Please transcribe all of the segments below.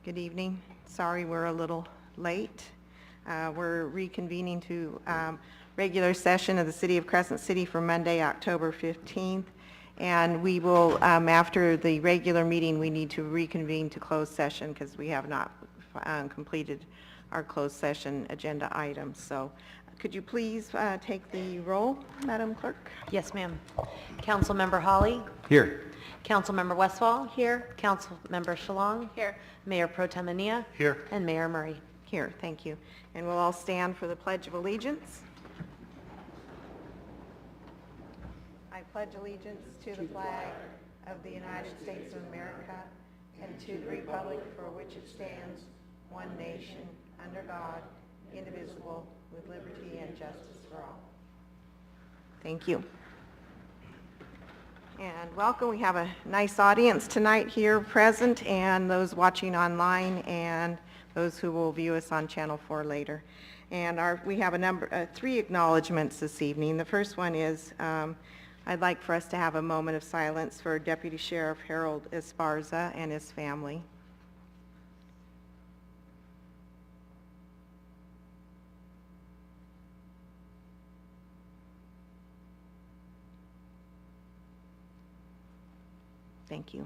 Good evening. Sorry we're a little late. We're reconvening to regular session of the City of Crescent City for Monday, October 15th. And we will, after the regular meeting, we need to reconvene to closed session because we have not completed our closed session agenda items. So could you please take the roll, Madam Clerk? Yes, ma'am. Councilmember Holly? Here. Councilmember Westfall? Here. Councilmember Shalong? Here. Mayor Pro Tem Ania? Here. And Mayor Murray. Here, thank you. And we'll all stand for the Pledge of Allegiance. I pledge allegiance to the flag of the United States of America and to the republic for which it stands, one nation, under God, indivisible, with liberty and justice for all. Thank you. And welcome. We have a nice audience tonight here present, and those watching online, and those who will view us on Channel 4 later. And we have three acknowledgments this evening. The first one is I'd like for us to have a moment of silence for Deputy Sheriff Harold Esparza and his family. Thank you.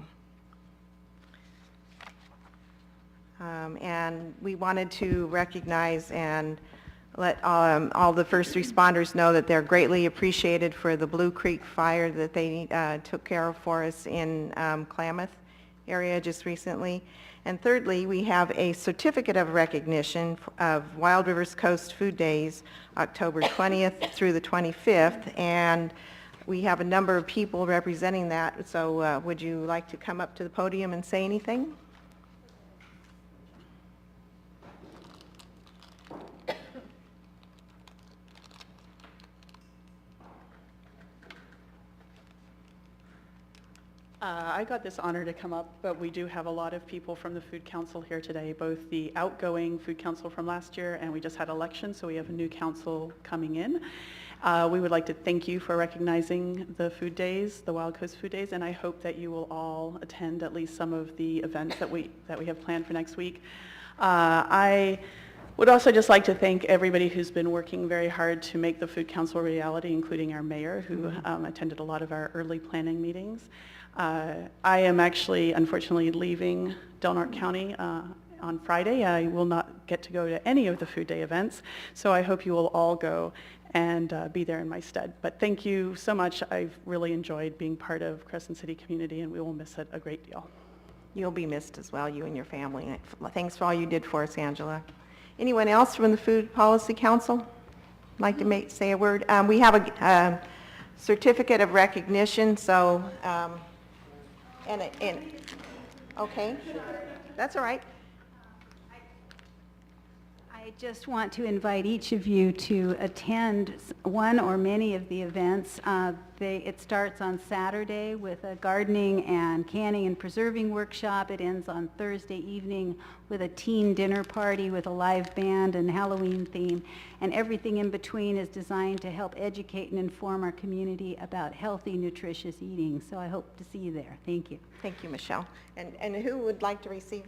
And we wanted to recognize and let all the first responders know that they're greatly appreciated for the Blue Creek fire that they took care of for us in Klamath area just recently. And thirdly, we have a certificate of recognition of Wild Rivers Coast Food Days, October 20th through the 25th. And we have a number of people representing that, so would you like to come up to the podium and say anything? I got this honor to come up, but we do have a lot of people from the Food Council here today, both the outgoing Food Council from last year, and we just had elections, so we have a new council coming in. We would like to thank you for recognizing the food days, the Wild Coast Food Days, and I hope that you will all attend at least some of the events that we have planned for next week. I would also just like to thank everybody who's been working very hard to make the Food Council a reality, including our mayor, who attended a lot of our early planning meetings. I am actually, unfortunately, leaving Del Norte County on Friday. I will not get to go to any of the Food Day events, so I hope you will all go and be there in my stead. But thank you so much. I've really enjoyed being part of Crescent City community, and we will miss it a great deal. You'll be missed as well, you and your family. Thanks for all you did for us, Angela. Anyone else from the Food Policy Council like to say a word? We have a certificate of recognition, so, okay, that's all right. I just want to invite each of you to attend one or many of the events. It starts on Saturday with a gardening and canning and preserving workshop. It ends on Thursday evening with a teen dinner party with a live band and Halloween theme. And everything in between is designed to help educate and inform our community about healthy, nutritious eating. So I hope to see you there. Thank you. Thank you, Michelle. And who would like to receive?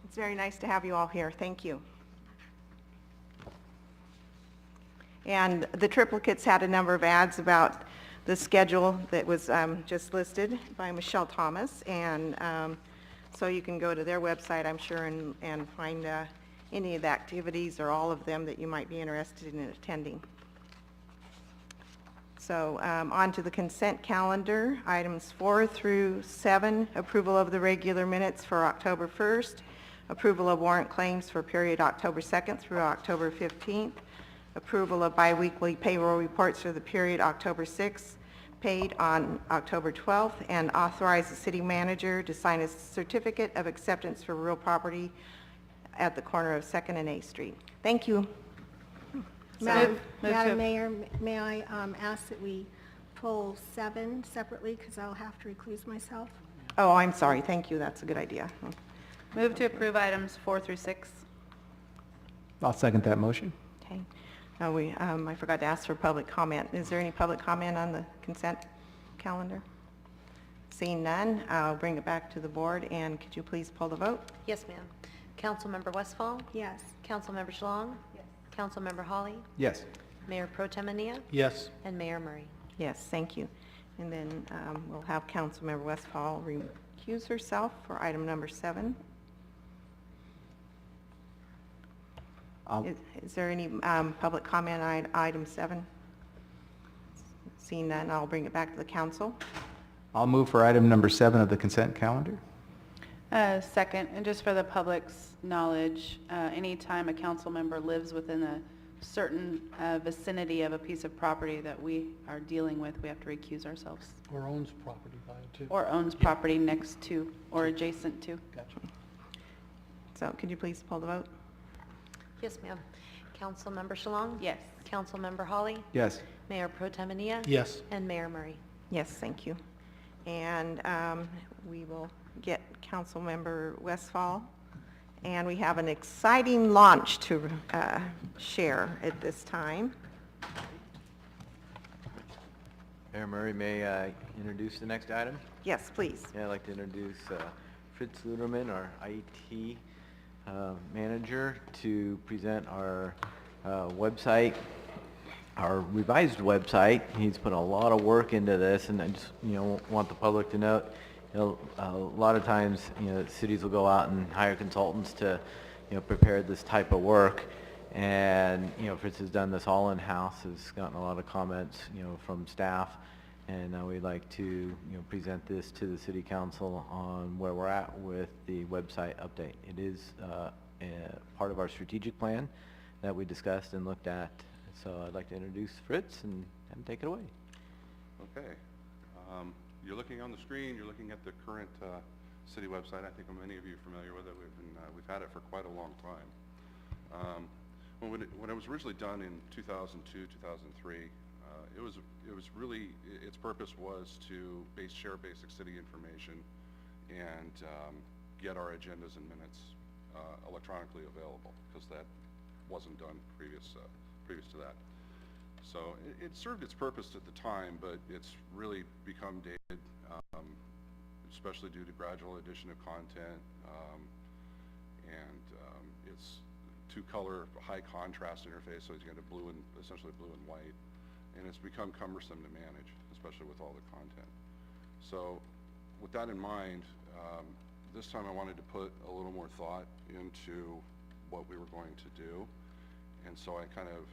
It's very nice to have you all here. Thank you. And the Triplicates had a number of ads about the schedule that was just listed by Michelle Thomas, and so you can go to their website, I'm sure, and find any of the activities or all of them that you might be interested in attending. So on to the consent calendar, items 4 through 7, approval of the regular minutes for October 1st, approval of warrant claims for period October 2nd through October 15th, approval of biweekly payroll reports for the period October 6th, paid on October 12th, and authorize the city manager to sign a certificate of acceptance for real property at the corner of 2nd and A Street. Thank you. Madam Mayor, may I ask that we pull 7 separately, because I'll have to recluse myself? Oh, I'm sorry. Thank you. That's a good idea. Move to approve items 4 through 6. I'll second that motion. Okay. I forgot to ask for public comment. Is there any public comment on the consent calendar? Seeing none, I'll bring it back to the board, and could you please pull the vote? Yes, ma'am. Councilmember Westfall? Yes. Councilmember Schlong? Yes. Councilmember Hawley? Yes. Mayor Pro Tem Ania? Yes. And Mayor Murray. Yes, thank you. And then we'll have Councilmember Westfall recuse herself for item number 7. Is there any public comment on item 7? Seeing none, I'll bring it back to the council. I'll move for item number 7 of the consent calendar. Second, and just for the public's knowledge, anytime a council member lives within a certain vicinity of a piece of property that we are dealing with, we have to recuse ourselves. Or owns property by it too. Or owns property next to or adjacent to. Gotcha. So could you please pull the vote? Yes, ma'am. Councilmember Schlong? Yes. Councilmember Hawley? Yes. Mayor Pro Tem Ania? Yes. And Mayor Murray. Yes, thank you. And we will get Councilmember Westfall. And we have an exciting launch to share at this time. Mayor Murray, may I introduce the next item? Yes, please. Yeah, I'd like to introduce Fritz Luderman, our IT manager, to present our website, our revised website. He's put a lot of work into this, and I just want the public to note, a lot of times cities will go out and hire consultants to prepare this type of work, and Fritz has done this all in-house, has gotten a lot of comments from staff, and we'd like to present this to the city council on where we're at with the website update. It is part of our strategic plan that we discussed and looked at. So I'd like to introduce Fritz and have him take it away. Okay. You're looking on the screen, you're looking at the current city website. I think many of you are familiar with it. We've had it for quite a long time. When it was originally done in 2002, 2003, it was really, its purpose was to share basic city information and get our agendas and minutes electronically available, because that wasn't done previous to that. So it served its purpose at the time, but it's really become dated, especially due to gradual addition of content, and it's two-color, high contrast interface, so it's got essentially blue and white, and it's become cumbersome to manage, especially with all the content. So with that in mind, this time I wanted to put a little more thought into what we were going to do, and so I kind of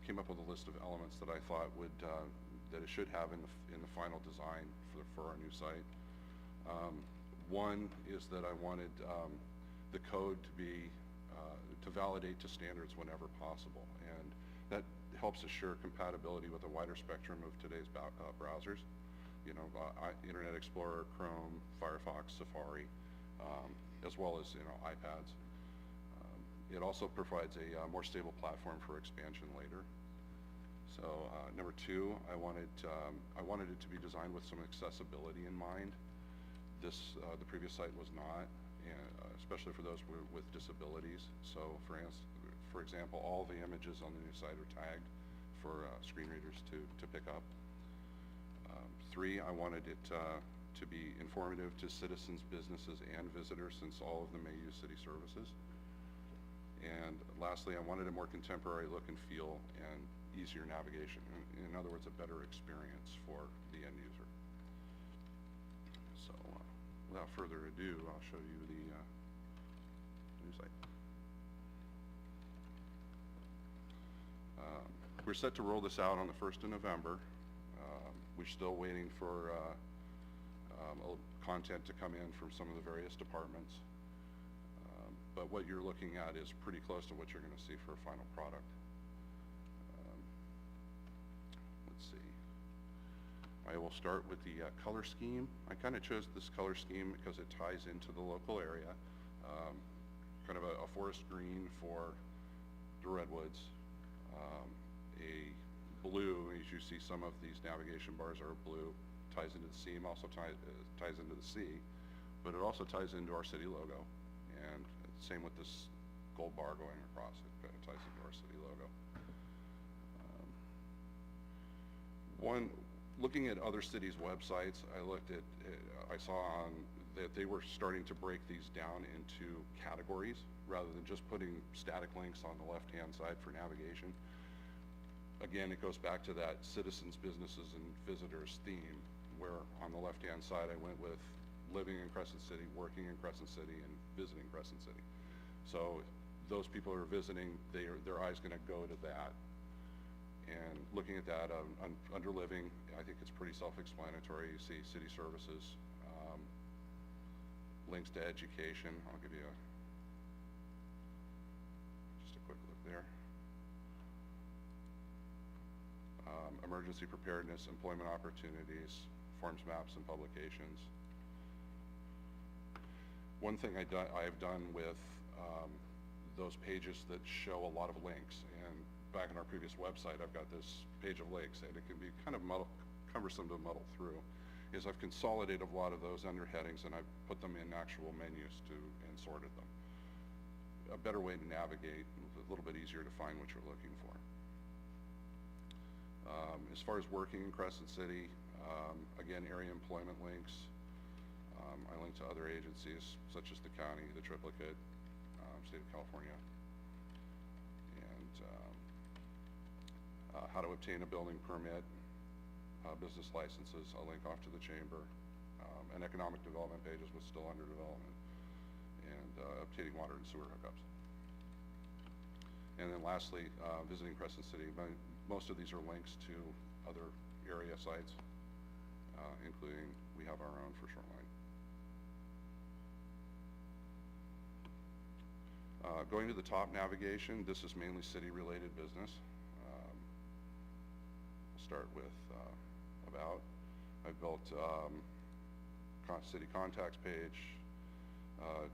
came up with a list of elements that I thought that it should have in the final design for our new site. One is that I wanted the code to validate to standards whenever possible, and that helps assure compatibility with a wider spectrum of today's browsers. Internet Explorer, Chrome, Firefox, Safari, as well as iPads. It also provides a more stable platform for expansion later. So number 2, I wanted it to be designed with some accessibility in mind. The previous site was not, especially for those with disabilities. So for example, all the images on the new site are tagged for screen readers to pick up. 3, I wanted it to be informative to citizens, businesses, and visitors, since all of them may use city services. And lastly, I wanted a more contemporary look and feel and easier navigation. In other words, a better experience for the end user. So without further ado, I'll show you the new site. We're set to roll this out on the 1st of November. We're still waiting for content to come in from some of the various departments. But what you're looking at is pretty close to what you're going to see for a final product. Let's see. I will start with the color scheme. I kind of chose this color scheme because it ties into the local area. Kind of a forest green for the redwoods. A blue, as you see some of these navigation bars are blue, ties into the seam, also ties into the sea, but it also ties into our city logo. And same with this gold bar going across, it kind of ties into our city logo. Looking at other cities' websites, I saw that they were starting to break these down into categories rather than just putting static links on the left-hand side for navigation. Again, it goes back to that citizens, businesses, and visitors theme, where on the left-hand side I went with living in Crescent City, working in Crescent City, and visiting Crescent City. So those people who are visiting, their eye's going to go to that. And looking at that, under living, I think it's pretty self-explanatory. You see city services, links to education. I'll give you just a quick look there. Emergency preparedness, employment opportunities, forms, maps, and publications. One thing I have done with those pages that show a lot of links, and back on our previous website, I've got this page of links, and it can be kind of cumbersome to muddle through, is I've consolidated a lot of those under headings and I've put them in actual menus and sorted them. A better way to navigate, a little bit easier to find what you're looking for. As far as working in Crescent City, again, area employment links. I link to other agencies such as the county, the Triplicate, State of California, and how to obtain a building permit, business licenses. I'll link off to the chamber, and economic development pages was still under development, and obtaining water and sewer hookups. And then lastly, visiting Crescent City. Most of these are links to other area sites, including we have our own for Shoreline. Going to the top navigation, this is mainly city-related business. We'll start with about. I've built city contacts page, a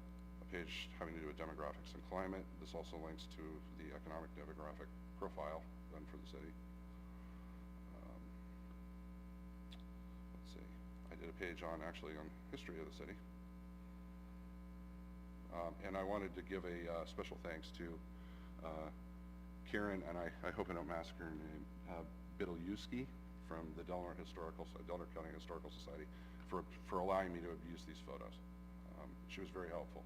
page having to do with demographics and climate. This also links to the economic demographic profile done for the city. Let's see, I did a page on history of the city. And I wanted to give a special thanks to Karen, and I hope I don't massacre her name, Biddle-Yuski from the Delaware County Historical Society for allowing me to have used these photos. She was very helpful.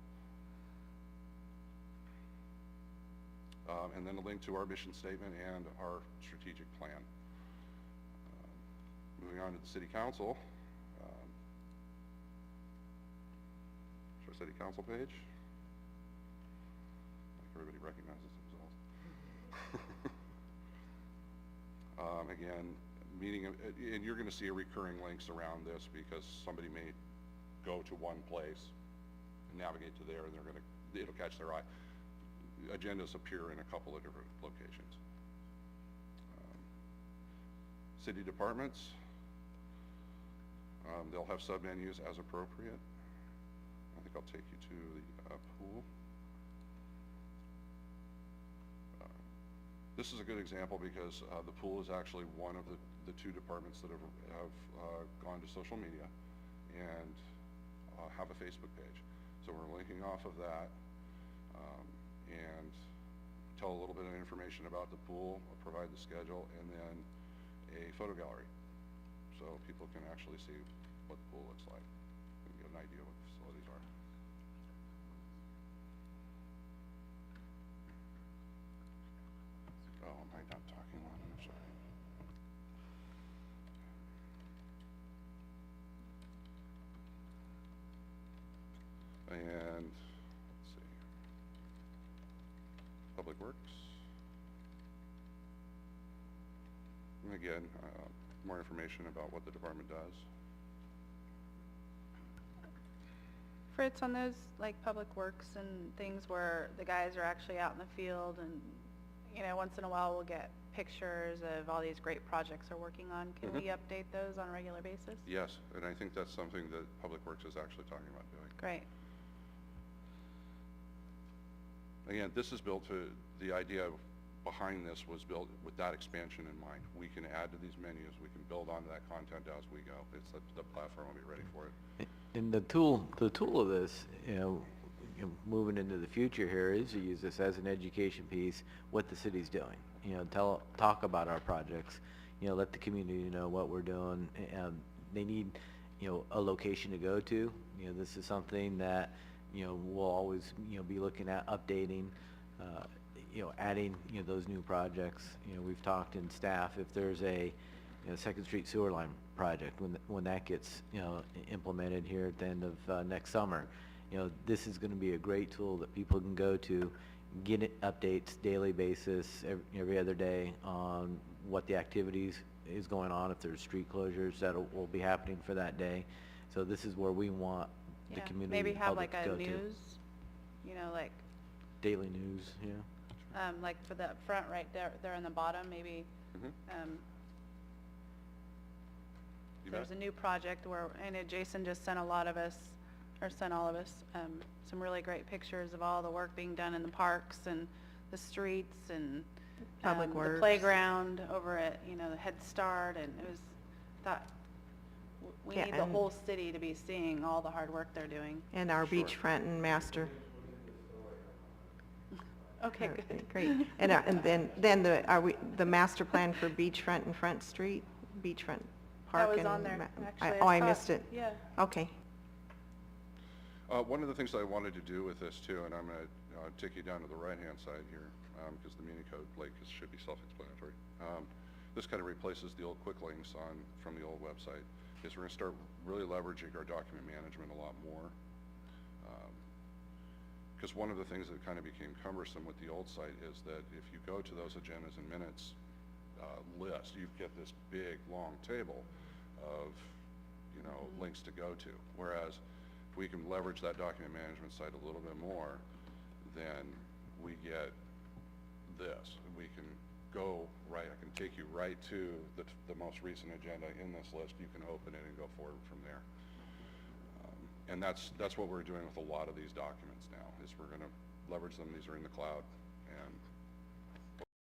And then a link to our mission statement and our strategic plan. Moving on to the City Council. Our City Council page. Everybody recognizes themselves. Again, meeting, and you're going to see a recurring links around this because somebody may go to one place and navigate to there, and it'll catch their eye. Agendas appear in a couple of different locations. City departments, they'll have submenus as appropriate. I think I'll take you to the pool. This is a good example because the pool is actually one of the two departments that have gone to social media and have a Facebook page. So we're linking off of that and tell a little bit of information about the pool, provide the schedule, and then a photo gallery so people can actually see what the pool looks like and get an idea what the facilities are. Oh, am I not talking loud enough? Sorry. And let's see. Public Works. And again, more information about what the department does. Fritz, on those like public works and things where the guys are actually out in the field and, you know, once in a while we'll get pictures of all these great projects they're working on. Can we update those on a regular basis? Yes, and I think that's something that Public Works is actually talking about doing. Great. Again, this is built to, the idea behind this was built with that expansion in mind. We can add to these menus, we can build onto that content as we go. It's the platform will be ready for it. And the tool of this, moving into the future here is to use this as an education piece, what the city's doing. Talk about our projects, let the community know what we're doing. They need, a location to go to. This is something that, we'll always, be looking at updating, adding, those new projects. We've talked in staff, if there's a, Second Street sewer line project, when that gets, implemented here at the end of next summer, this is going to be a great tool that people can go to, get updates daily basis, every other day on what the activities is going on, if there's street closures that will be happening for that day. So this is where we want the community, Maybe the have public like to a go to. news, like Daily news, yeah. like for the front right there in the bottom, maybe You there's bet. a new project where, I know Jason just sent all of us some really great pictures of all the work being done in the parks and the streets and Public the Works. playground over at, the Head Start, and it was, we Yeah, need the and- whole city to be seeing all the hard work they're doing. And our beachfront and master. Okay, good. Great. And then the master plan for beachfront and Front Street, beachfront park. That was and on there, actually. Oh, I saw missed it. Yeah. Okay. One of the things that I wanted to do with this too, and I'm going to take you down to the right-hand side here, because the Municode link should be self-explanatory. This kind of replaces the old quick links from the old website, is we're going to start really leveraging our document management a lot more. Because one of the things that kind of became cumbersome with the old site is that if you go to those agendas and minutes list, you get this big, long table of, links to go to. Whereas if we can leverage that document management site a little bit more, then we get this. We can go right, I can take you right to the most recent agenda in this list. You can open it and go forward from there. And that's what we're doing with a lot of these documents now, is we're going to leverage them. These are in the cloud, and